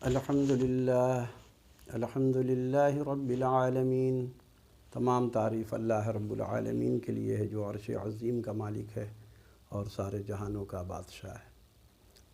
الحمدللہ رب العالمین۔ تمام تعریف اللہ رب العالمین کے لیے ہے جو عرش عظیم کا مالک ہے اور سارے جہانوں کا بادشاہ ہے۔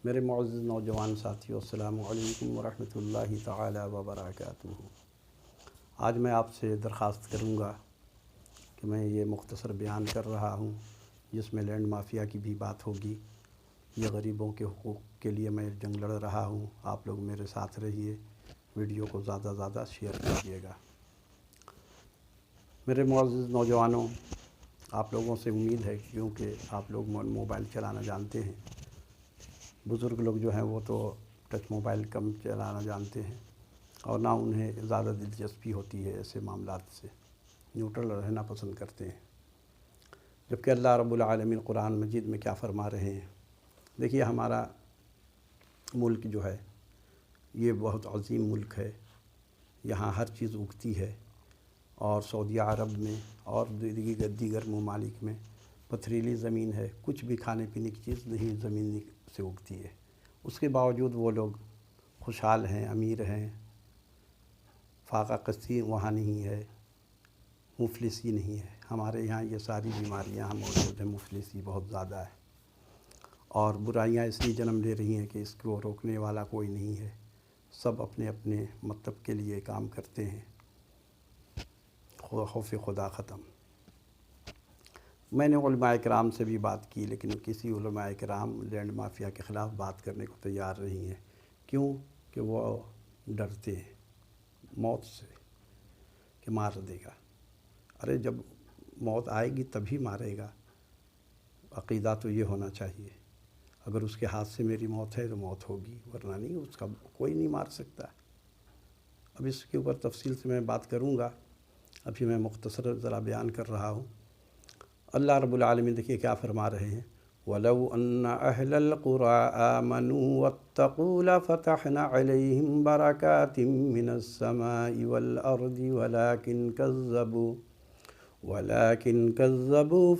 میرے معزز نوجوان ساتھیو، السلام علیکم ورحمۃ اللہ تعالی وبرکاتہ۔ آج میں آپ سے درخواست کروں گا کہ میں یہ مختصر بیان کر رہا ہوں جس میں لینڈ مافیا کی بھی بات ہوگی۔ یہ غریبوں کے حقوق کے لیے میں جنگ لڑ رہا ہوں، آپ لوگ میرے ساتھ رہیے، ویڈیو کو زیادہ زیادہ شیئر کیجیے گا۔ میرے معزز نوجوانوں، آپ لوگوں سے امید ہے کیونکہ آپ لوگ موبائل چلانا جانتے ہیں۔ بزرگ لوگ جو ہیں وہ تو ٹچ موبائل کم چلانا جانتے ہیں اور نہ انہیں زیادہ دلچسپی ہوتی ہے ایسے معاملات سے، نیوٹرل رہنا پسند کرتے ہیں۔ جبکہ اللہ رب العالمین قرآن مجید میں کیا فرما رہے ہیں؟ دیکھیے، ہمارا ملک جو ہے یہ بہت عظیم ملک ہے، یہاں ہر چیز اگتی ہے، اور سعودیہ عرب میں اور دیگر ممالک میں پتھریلی زمین ہے، کچھ بھی کھانے پینے کی چیز نہیں زمین سے اگتی ہے۔ اس کے باوجود وہ لوگ خوشحال ہیں، امیر ہیں، فاقہ کسی وہاں نہیں ہے، مفلسی نہیں ہے۔ ہمارے یہاں یہ ساری بیماریاں موجود ہیں، مفلسی بہت زیادہ ہے، اور برائیاں اس لیے جنم لے رہی ہیں کہ اس کو روکنے والا کوئی نہیں ہے، سب اپنے اپنے مطلب کے لیے کام کرتے ہیں، خوف خدا ختم۔ میں نے علماء کرام سے بھی بات کی، لیکن کسی علماء کرام لینڈ مافیا کے خلاف بات کرنے کو تیار نہیں ہیں۔ کیوں؟ کہ وہ ڈرتے ہیں موت سے کہ مار دے گا۔ ارے جب موت آئے گی تبھی مارے گا۔ عقیدہ تو یہ ہونا چاہیے، اگر اس کے ہاتھ سے میری موت ہے تو موت ہوگی، ورنہ نہیں، اس کا کوئی نہیں مار سکتا۔ اب اس کے اوپر تفصیل سے میں بات کروں گا، ابھی میں مختصر ذرا بیان کر رہا ہوں۔ اللہ رب العالمین دیکھیے کیا فرما رہے ہیں، وَلَوْ أَنَّ أَهْلَ الْقُرَىٰ آمَنُوا وَاتَّقُوا لَفَتَحْنَا عَلَيْهِمْ بَرَكَاتٍ مِّنَ السَّمَاءِ وَالْأَرْضِ وَلَٰكِنْ كَذَّبُوا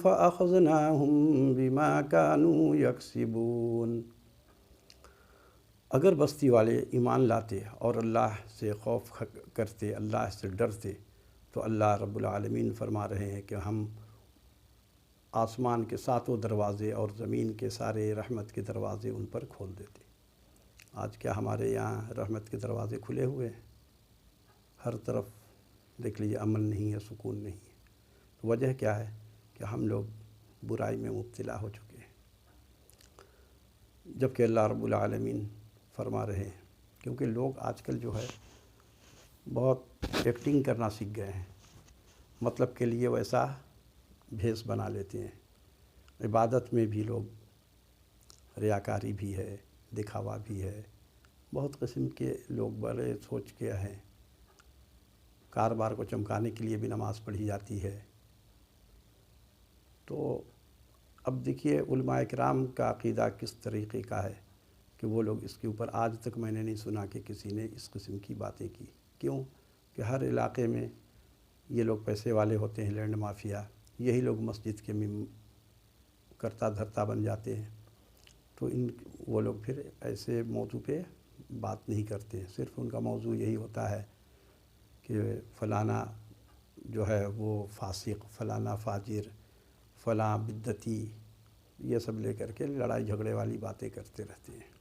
فَأَخَذْنَاهُمْ بِمَا كَانُوا يَكْسِبُونَ۔ اگر بستی والے ایمان لاتے اور اللہ سے خوف کرتے، اللہ سے ڈرتے، تو اللہ رب العالمین فرما رہے ہیں کہ ہم آسمان کے ساتوں دروازے اور زمین کے سارے رحمت کے دروازے ان پر کھول دیتے۔ آج کیا ہمارے یہاں رحمت کے دروازے کھلے ہوئے ہیں؟ ہر طرف دیکھ لیجیے امن نہیں ہے، سکون نہیں ہے۔ وجہ کیا ہے؟ کہ ہم لوگ برائی میں مبتلا ہو چکے ہیں، جبکہ اللہ رب العالمین فرما رہے ہیں، کیونکہ لوگ آج کل جو ہے بہت ایکٹنگ کرنا سیکھ گئے ہیں، مطلب کے لیے ویسا بھیس بنا لیتے ہیں۔ عبادت میں بھی لوگ ریاکاری بھی ہے، دکھاوا بھی ہے، بہت قسم کے لوگ بڑے سوچ کے ہیں۔ کاروبار کو چمکانے کے لیے بھی نماز پڑھی جاتی ہے۔ تو اب دیکھیے علماء کرام کا عقیدہ کس طریقے کا ہے کہ وہ لوگ اس کے اوپر آج تک میں نے نہیں سنا کہ کسی نے اس قسم کی باتیں کی۔ کیوں؟ کہ ہر علاقے میں یہ لوگ پیسے والے ہوتے ہیں، لینڈ مافیا، یہی لوگ مسجد کے کرتا دھرتا بن جاتے ہیں، تو وہ لوگ پھر ایسے موضوع پہ بات نہیں کرتے ہیں، صرف ان کا موضوع یہی ہوتا ہے کہ فلانا جو ہے وہ فاسق، فلانا فاجر، فلاں بدعتی، یہ سب لے کر کے لڑائی جھگڑے والی باتیں کرتے رہتے ہیں۔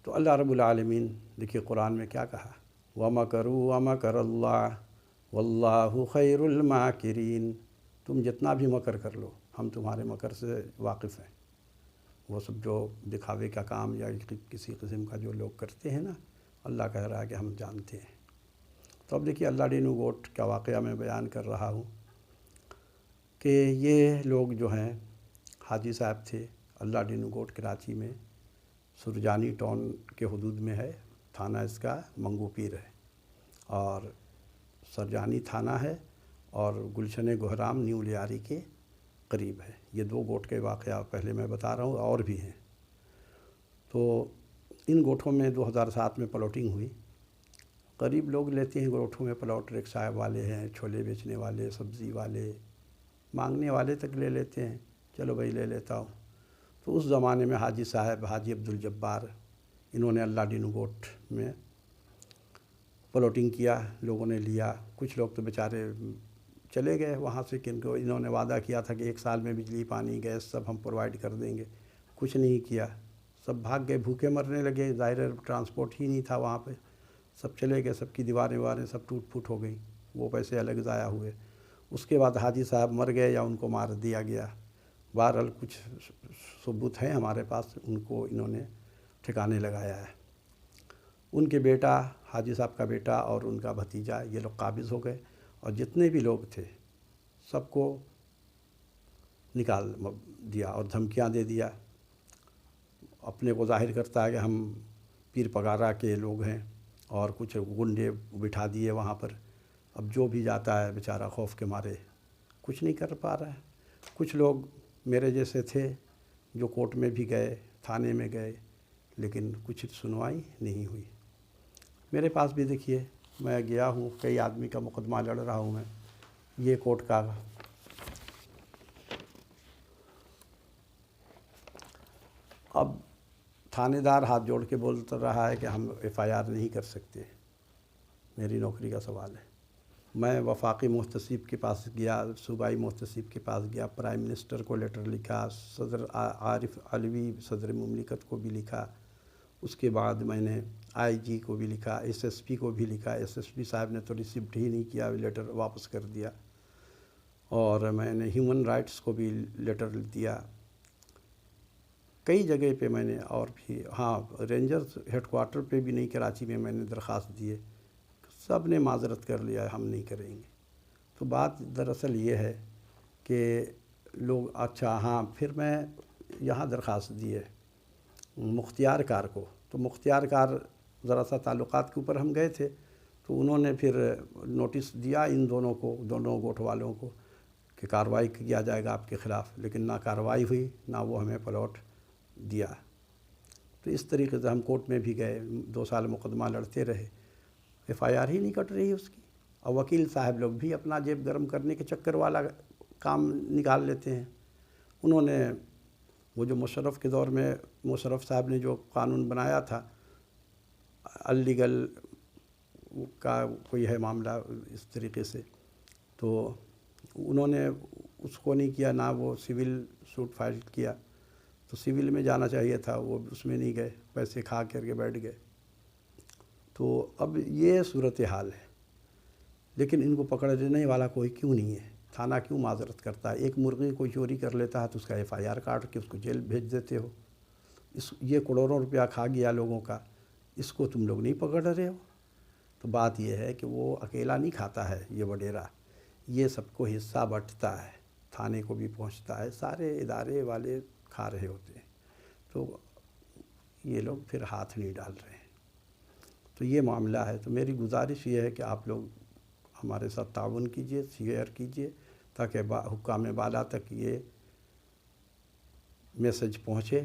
تو اللہ رب العالمین دیکھیے قرآن میں کیا کہا، وَمَكَرُوا وَمَكَرَ اللَّهُ وَاللَّهُ خَيْرُ الْمَاكِرِينَ۔ تم جتنا بھی مکر کر لو، ہم تمہارے مکر سے واقف ہیں۔ وہ سب جو دکھاوے کا کام یا کسی قسم کا جو لوگ کرتے ہیں نا، اللہ کہہ رہا ہے کہ ہم جانتے ہیں۔ تو اب دیکھیے اللہ ڈینو گوٹ کا واقعہ میں بیان کر رہا ہوں کہ یہ لوگ جو ہیں حاجی صاحب تھے، اللہ ڈینو گوٹ کراچی میں سرجانی ٹاؤن کے حدود میں ہے، تھانہ اس کا منگو پیر ہے، اور سرجانی تھانہ ہے، اور گلشن گہرام نیو لیاری کے قریب ہے۔ یہ دو گوٹ کے واقعہ پہلے میں بتا رہا ہوں، اور بھی ہیں۔ تو ان گوٹھوں میں 2007 میں پلاٹنگ ہوئی۔ قریب لوگ لیتے ہیں گوٹھوں میں پلاٹ، رکشہ والے ہیں، چھولے بیچنے والے، سبزی والے، مانگنے والے تک لے لیتے ہیں، چلو بھائی لے لیتا ہوں۔ تو اس زمانے میں حاجی صاحب حاجی عبدالجبار انہوں نے اللہ ڈینو گوٹ میں پلاٹنگ کیا، لوگوں نے لیا، کچھ لوگ تو بیچارے چلے گئے وہاں سے، کن کو انہوں نے وعدہ کیا تھا کہ 1 سال میں بجلی پانی گیس سب ہم پرووائڈ کر دیں گے، کچھ نہیں کیا، سب بھاگ گئے، بھوکے مرنے لگے، ظاہر ہے ٹرانسپورٹ ہی نہیں تھا وہاں پہ، سب چلے گئے، سب کی دیواریں واریں سب ٹوٹ پھوٹ ہو گئیں، وہ پیسے الگ ضائع ہوئے۔ اس کے بعد حاجی صاحب مر گئے یا ان کو مار دیا گیا، بہرحال کچھ ثبوت ہیں ہمارے پاس، ان کو انہوں نے ٹھکانے لگایا ہے۔ ان کے بیٹا، حاجی صاحب کا بیٹا اور ان کا بھتیجا، یہ لوگ قابض ہو گئے، اور جتنے بھی لوگ تھے سب کو نکال دیا اور دھمکیاں دے دیا۔ اپنے کو ظاہر کرتا ہے کہ ہم پیر پگارا کے لوگ ہیں، اور کچھ گنڈے بٹھا دیے وہاں پر۔ اب جو بھی جاتا ہے بیچارہ خوف کے مارے کچھ نہیں کر پا رہا ہے۔ کچھ لوگ میرے جیسے تھے جو کورٹ میں بھی گئے، تھانے میں گئے، لیکن کچھ سنوائی نہیں ہوئی۔ میرے پاس بھی دیکھیے، میں گیا ہوں، کئی آدمی کا مقدمہ لڑ رہا ہوں میں، یہ کورٹ کا اب تھانے دار ہاتھ جوڑ کے بولتا رہا ہے کہ ہم FIR نہیں کر سکتے، میری نوکری کا سوال ہے۔ میں وفاقی محتسب کے پاس گیا، صوبائی محتسب کے پاس گیا، پرائم منسٹر کو لیٹر لکھا، صدر عارف علوی صدر مملکت کو بھی لکھا، اس کے بعد میں نے IG کو بھی لکھا، SSP کو بھی لکھا، SSP صاحب نے تو ریسیپٹ ہی نہیں کیا، لیٹر واپس کر دیا، اور میں نے ہیومن رائٹس کو بھی لیٹر دیا، کئی جگہ پہ میں نے، اور بھی ہاں رینجرز ہیڈ کوارٹر پہ بھی نہیں، کراچی میں نے درخواست دیے، سب نے معذرت کر لیا، ہم نہیں کریں گے۔ تو بات دراصل یہ ہے کہ لوگ، اچھا ہاں، پھر میں یہاں درخواست دی ہے مختار کار کو، تو مختار کار ذرا سا تعلقات کے اوپر ہم گئے تھے، تو انہوں نے پھر نوٹس دیا ان دونوں کو، دونوں گوٹ والوں کو، کہ کارروائی کیا جائے گا آپ کے خلاف، لیکن نہ کارروائی ہوئی، نہ وہ ہمیں پلاٹ دیا۔ تو اس طریقے سے ہم کورٹ میں بھی گئے، 2 سال مقدمہ لڑتے رہے، FIR ہی نہیں کٹ رہی اس کی، اور وکیل صاحب لوگ بھی اپنا جیب گرم کرنے کے چکر والا کام نکال لیتے ہیں۔ انہوں نے وہ جو مشرف کے دور میں مشرف صاحب نے جو قانون بنایا تھا، اللیگل کا کوئی ہے معاملہ اس طریقے سے، تو انہوں نے اس کو نہیں کیا، نہ وہ سول سوٹ فائل کیا، تو سول میں جانا چاہیے تھا، وہ اس میں نہیں گئے، پیسے کھا کر کے بیٹھ گئے۔ تو اب یہ صورتحال ہے، لیکن ان کو پکڑنے والا کوئی کیوں نہیں ہے؟ تھانہ کیوں معذرت کرتا ہے؟ ایک مرغی کوئی چوری کر لیتا ہے تو اس کا FIR کاٹ کے اس کو جیل بھیج دیتے ہو، یہ کروڑوں روپیہ کھا گیا لوگوں کا، اس کو تم لوگ نہیں پکڑ رہے ہو۔ تو بات یہ ہے کہ وہ اکیلا نہیں کھاتا ہے یہ وڈیرا، یہ سب کو حصہ بٹتا ہے، تھانے کو بھی پہنچتا ہے، سارے ادارے والے کھا رہے ہوتے ہیں، تو یہ لوگ پھر ہاتھ نہیں ڈال رہے ہیں۔ تو یہ معاملہ ہے۔ تو میری گزارش یہ ہے کہ آپ لوگ ہمارے ساتھ تعاون کیجئے، شیئر کیجئے، تاکہ حکام بالا تک یہ میسج پہنچے۔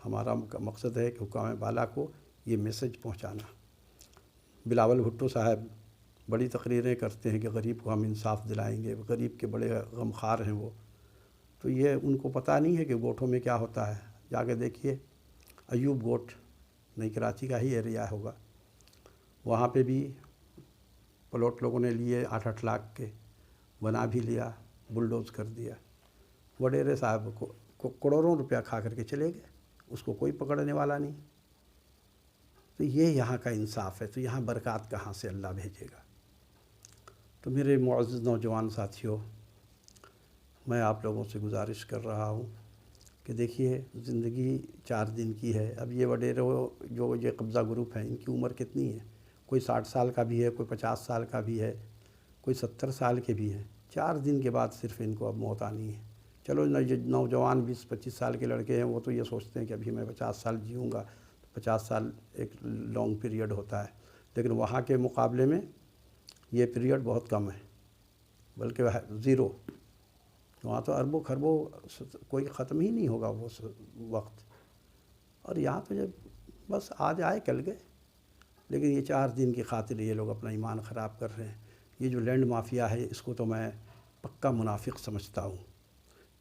ہمارا مقصد ہے کہ حکام بالا کو یہ میسج پہنچانا۔ بلاول بھٹو صاحب بڑی تقریریں کرتے ہیں کہ غریب کو ہم انصاف دلائیں گے، غریب کے بڑے غمخوار ہیں وہ، تو یہ ان کو پتہ نہیں ہے کہ گوٹھوں میں کیا ہوتا ہے۔ جا کے دیکھیے، ایوب گوٹ نئی کراچی کا ہی ایریا ہوگا، وہاں پہ بھی پلاٹ لوگوں نے لیے 8-8 لاکھ کے، بنا بھی لیا، بلڈوز کر دیا، وڈیرے صاحب کو کروڑوں روپیہ کھا کر کے چلے گئے، اس کو کوئی پکڑنے والا نہیں۔ تو یہ یہاں کا انصاف ہے، تو یہاں برکات کہاں سے اللہ بھیجے گا؟ تو میرے معزز نوجوان ساتھیوں، میں آپ لوگوں سے گزارش کر رہا ہوں کہ دیکھیے، زندگی 4 دن کی ہے۔ اب یہ وڈیرے جو یہ قبضہ گروپ ہیں، ان کی عمر کتنی ہے؟ کوئی 60 سال کا بھی ہے، کوئی 50 سال کا بھی ہے، کوئی 70 سال کے بھی ہیں۔ 4 دن کے بعد صرف ان کو اب موت آنی ہے۔ چلو نوجوان 20-25 سال کے لڑکے ہیں، وہ تو یہ سوچتے ہیں کہ ابھی میں 50 سال جیوں گا، 50 سال ایک لانگ پیریڈ ہوتا ہے، لیکن وہاں کے مقابلے میں یہ پیریڈ بہت کم ہے، بلکہ زیرو۔ وہاں تو اربوں خربوں کوئی ختم ہی نہیں ہوگا وہ وقت، اور یہاں تو جب بس آج آئے کل گئے۔ لیکن یہ 4 دن کی خاطر یہ لوگ اپنا ایمان خراب کر رہے ہیں۔ یہ جو لینڈ مافیا ہے، اس کو تو میں پکا منافق سمجھتا ہوں،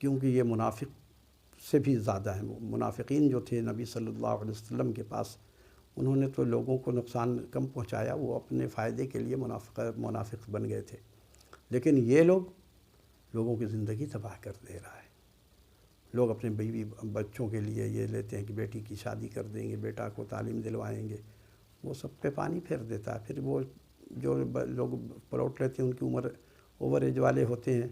کیونکہ یہ منافق سے بھی زیادہ ہیں۔ منافقین جو تھے نبی صلی اللہ علیہ وسلم کے پاس، انہوں نے تو لوگوں کو نقصان کم پہنچایا، وہ اپنے فائدے کے لیے منافق بن گئے تھے، لیکن یہ لوگوں کی زندگی تباہ کر دے رہا ہے۔ لوگ اپنے بیوی بچوں کے لیے یہ لیتے ہیں کہ بیٹی کی شادی کر دیں گے، بیٹا کو تعلیم دلوائیں گے، وہ سب پہ پانی پھیر دیتا ہے۔ پھر وہ جو لوگ پلاٹ لیتے ہیں ان کی عمر اوور ایج والے ہوتے ہیں،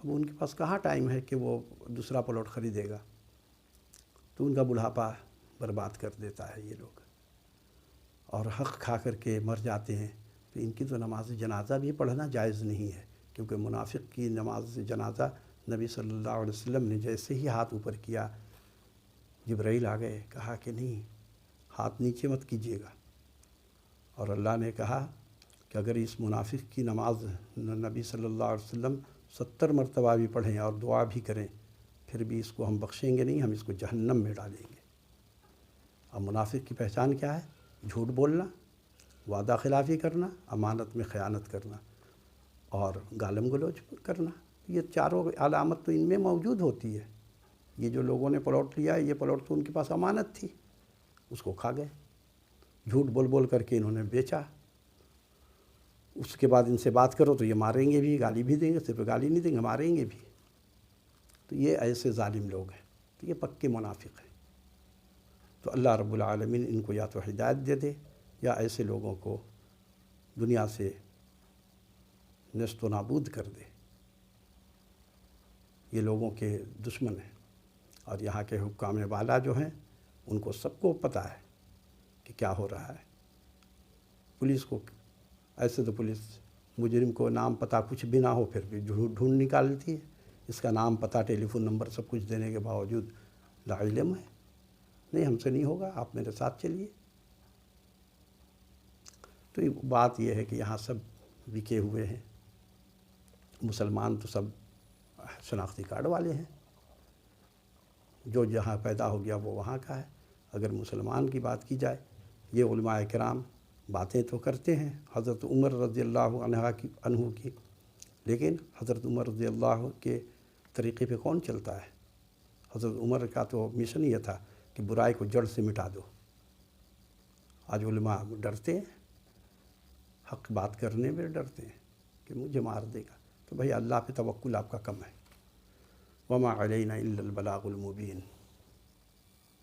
اب ان کے پاس کہاں ٹائم ہے کہ وہ دوسرا پلاٹ خریدے گا، تو ان کا بڑھاپا برباد کر دیتا ہے یہ لوگ، اور حق کھا کر کے مر جاتے ہیں۔ تو ان کی تو نماز جنازہ بھی پڑھنا جائز نہیں ہے، کیونکہ منافق کی نماز جنازہ نبی صلی اللہ علیہ وسلم نے جیسے ہی ہاتھ اوپر کیا، جبرائیل آ گئے، کہا کہ نہیں، ہاتھ نیچے مت کیجیے گا، اور اللہ نے کہا کہ اگر اس منافق کی نماز نبی صلی اللہ علیہ وسلم 70 مرتبہ بھی پڑھیں اور دعا بھی کریں، پھر بھی اس کو ہم بخشیں گے نہیں، ہم اس کو جہنم میں ڈالیں گے۔ اب منافق کی پہچان کیا ہے؟ جھوٹ بولنا، وعدہ خلافی کرنا، امانت میں خیانت کرنا، اور گالم گلوچ کرنا۔ یہ چاروں علامت تو ان میں موجود ہوتی ہے۔ یہ جو لوگوں نے پلاٹ لیا ہے، یہ پلاٹ تو ان کے پاس امانت تھی، اس کو کھا گئے، جھوٹ بول کر کے انہوں نے بیچا۔ اس کے بعد ان سے بات کرو تو یہ ماریں گے بھی، گالی بھی دیں گے، صرف گالی نہیں دیں گے، ماریں گے بھی۔ تو یہ ایسے ظالم لوگ ہیں، تو یہ پکے منافق ہیں۔ تو اللہ رب العالمین ان کو یا تو ہدایت دے دے، یا ایسے لوگوں کو دنیا سے نیست و نابود کر دے۔ یہ لوگوں کے دشمن ہیں، اور یہاں کے حکام والا جو ہیں ان کو سب کو پتہ ہے کہ کیا ہو رہا ہے۔ پولیس کو ایسے تو پولیس مجرم کو نام پتہ کچھ بھی نہ ہو پھر بھی ڈھونڈ نکالتی ہے، اس کا نام پتہ ٹیلی فون نمبر سب کچھ دینے کے باوجود لا علم ہے، نہیں ہم سے نہیں ہوگا، آپ میرے ساتھ چلیے۔ تو بات یہ ہے کہ یہاں سب بکے ہوئے ہیں، مسلمان تو سب شناختی کارڈ والے ہیں، جو جہاں پیدا ہو گیا وہ وہاں کا ہے۔ اگر مسلمان کی بات کی جائے، یہ علماء کرام باتیں تو کرتے ہیں حضرت عمر رضی اللہ عنہ کی، لیکن حضرت عمر رضی اللہ کے طریقے پہ کون چلتا ہے؟ حضرت عمر کا تو مشن یہ تھا کہ برائی کو جڑ سے مٹا دو۔ آج علماء ڈرتے ہیں، حق بات کرنے میں ڈرتے ہیں کہ مجھے مار دے گا۔ تو بھئی اللہ پہ توکل آپ کا کم ہے۔ وما علینا الا البلاغ المبین۔